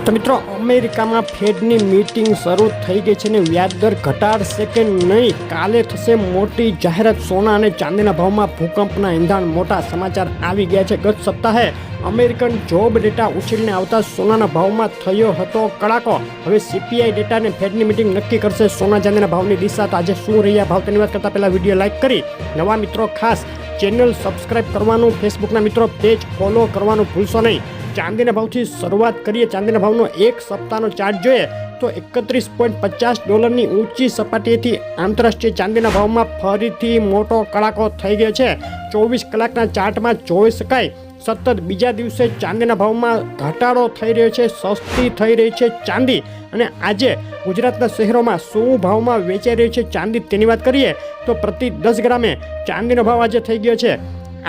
તો મિત્રો અમેરિકામાં ફેડની મીટિંગ શરૂ થઈ ગઈ છે ને વ્યાજ દર ઘટાડશે કે નહીં, કાલે થશે મોટી જાહેરાત. સોના અને ચાંદીના ભાવમાં ભૂકંપના એંધાણ, મોટા સમાચાર આવી ગયા છે. ગત સપ્તાહે અમેરિકન જોબ ડેટા ઉછળીને આવતા સોનાના ભાવમાં થયો હતો કડાકો. હવે CPI ડેટા અને ફેડની મીટિંગ નક્કી કરશે સોના ચાંદીના ભાવની દિશા. તો આજે શું રહ્યા ભાવ તેની વાત કરતાં પહેલાં વિડીયો લાઇક કરી નવા મિત્રો ખાસ ચેનલ સબસ્ક્રાઇબ કરવાનું, ફેસબુકના મિત્રો પેજ ફોલો કરવાનું ભૂલશો નહીં. ચાંદીના ભાવથી શરૂઆત કરીએ. ચાંદીના ભાવનો એક સપ્તાહનો ચાર્ટ જોઈએ તો $31.50ની ઊંચી સપાટીએથી આંતરરાષ્ટ્રીય ચાંદીના ભાવમાં ફરીથી મોટો કડાકો થઈ ગયો છે. 24 કલાકના ચાર્ટમાં જોઈ શકાય સતત બીજા દિવસે ચાંદીના ભાવમાં ઘટાડો થઈ રહ્યો છે. સસ્તી થઈ રહી છે ચાંદી. અને આજે ગુજરાતના શહેરોમાં શું ભાવમાં વેચાઈ રહ્યું છે ચાંદી તેની વાત કરીએ તો પ્રતિ 10 ગ્રામે ચાંદીનો ભાવ આજે થઈ ગયો છે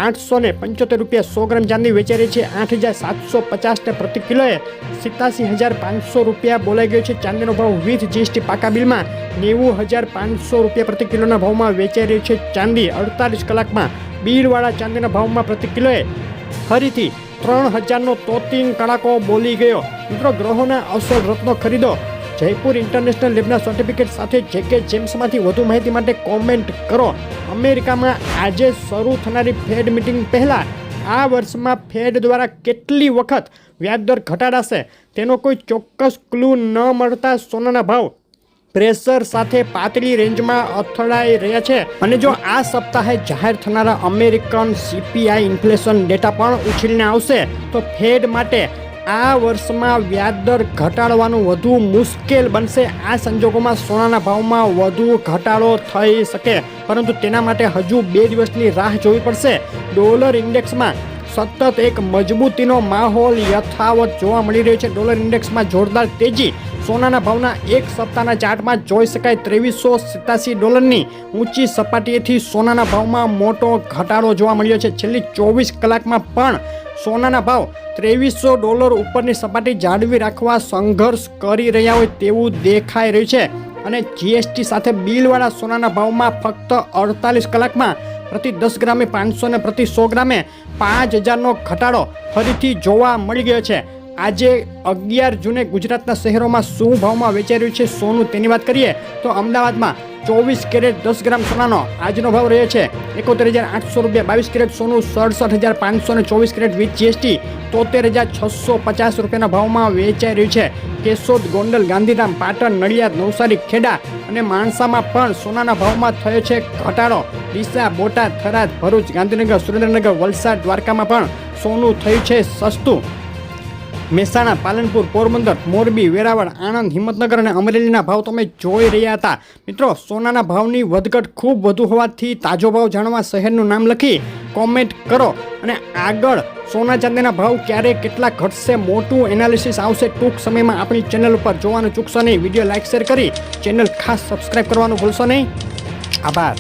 ₹875. 100 ગ્રામ ચાંદી વેચાઈ રહી છે 8,750 પ્રતિ કિલોએ. ₹87,500 બોલાઈ ગયો છે ચાંદીનો ભાવ વિથ GST. પાકા બિલમાં ₹90,500 પ્રતિ કિલોના ભાવમાં વેચાઈ રહ્યું છે ચાંદી. 48 કલાકમાં બિલવાળા ચાંદીના ભાવમાં પ્રતિ કિલોએ ફરીથી 3,000નો તોતિંગ કડાકો બોલી ગયો. મિત્રો, ગ્રહોના અવસર રત્નો ખરીદો. જયપુર ઇન્ટરનેશનલ લેબના સર્ટિફિકેટ સાથે JK જેમ્સમાંથી વધુ માહિતી માટે કોમેન્ટ કરો. અમેરિકામાં આજે શરૂ થનારી ફેડ મિટિંગ પહેલાં આ વર્ષમાં ફેડ દ્વારા કેટલી વખત વ્યાજદર ઘટાડાશે તેનો કોઈ ચોક્કસ ક્લુ ન મળતા સોનાના ભાવ પ્રેશર સાથે પાતળી રેન્જમાં અથડાઈ રહ્યા છે. અને જો આ સપ્તાહે જાહેર થનારા અમેરિકન CPI ઇન્ફ્લેશન ડેટા પણ ઉછળીને આવશે તો ફેડ માટે આ વર્ષમાં વ્યાજદર ઘટાડવાનું વધુ મુશ્કેલ બનશે. આ સંજોગોમાં સોનાના ભાવમાં વધુ ઘટાડો થઈ શકે, પરંતુ તેના માટે હજુ 2 દિવસની રાહ જોવી પડશે. ડોલર ઇન્ડેક્સમાં સતત એક મજબૂતીનો માહોલ યથાવત જોવા મળી રહ્યો છે. ડોલર ઇન્ડેક્સમાં જોરદાર તેજી. સોનાના ભાવના એક સપ્તાહના ચાર્ટમાં જોઈ શકાય $2387ની ઊંચી સપાટીએથી સોનાના ભાવમાં મોટો ઘટાડો જોવા મળ્યો છે. છેલ્લી 24 કલાકમાં પણ સોનાના ભાવ $2300 ઉપરની સપાટી જાળવી રાખવા સંઘર્ષ કરી રહ્યા હોય તેવું દેખાઈ રહ્યું છે. અને GST સાથે બિલવાળા સોનાના ભાવમાં ફક્ત 48 કલાકમાં પ્રતિ 10 ગ્રામે 500 અને પ્રતિ 100 ગ્રામે 5,000નો ઘટાડો ફરીથી જોવા મળી ગયો છે. આજે 11 જૂને ગુજરાતના શહેરોમાં શું ભાવમાં વેચાઈ રહ્યું છે સોનું તેની વાત કરીએ તો અમદાવાદમાં 24 કેરેટ 10 ગ્રામ સોનાનો આજનો ભાવ રહ્યો છે ₹71,800. 22 કેરેટ સોનું ₹67,500 અને 24 કેરેટ વિથ GST ₹73,650 ભાવમાં વેચાઈ રહ્યું છે. કેશોદ, ગોંડલ, ગાંધીધામ, પાટણ, નડિયાદ, નવસારી, ખેડા અને માણસામાં પણ સોનાના ભાવમાં થયો છે ઘટાડો. ડીસા, બોટાદ, થરાદ, ભરૂચ, ગાંધીનગર, સુરેન્દ્રનગર, વલસાડ, દ્વારકામાં પણ સોનું થયું છે સસ્તું. મહેસાણા, પાલનપુર, પોરબંદર, મોરબી, વેરાવળ, આણંદ, હિંમતનગર અને અમરેલીના ભાવ તમે જોઈ રહ્યા હતા. મિત્રો, સોનાના ભાવની વધઘટ ખૂબ વધુ હોવાથી તાજો ભાવ જાણવા શહેરનું નામ લખી કોમેન્ટ કરો. અને આગળ સોના ચાંદીના ભાવ ક્યારે કેટલા ઘટશે મોટું એનાલિસિસ આવશે ટૂંક સમયમાં આપણી ચેનલ ઉપર. જોવાનું ચૂકશો નહીં. વિડીયો લાઇક શેર કરી ચેનલ ખાસ સબસ્ક્રાઈબ કરવાનું ભૂલશો નહીં. આભાર.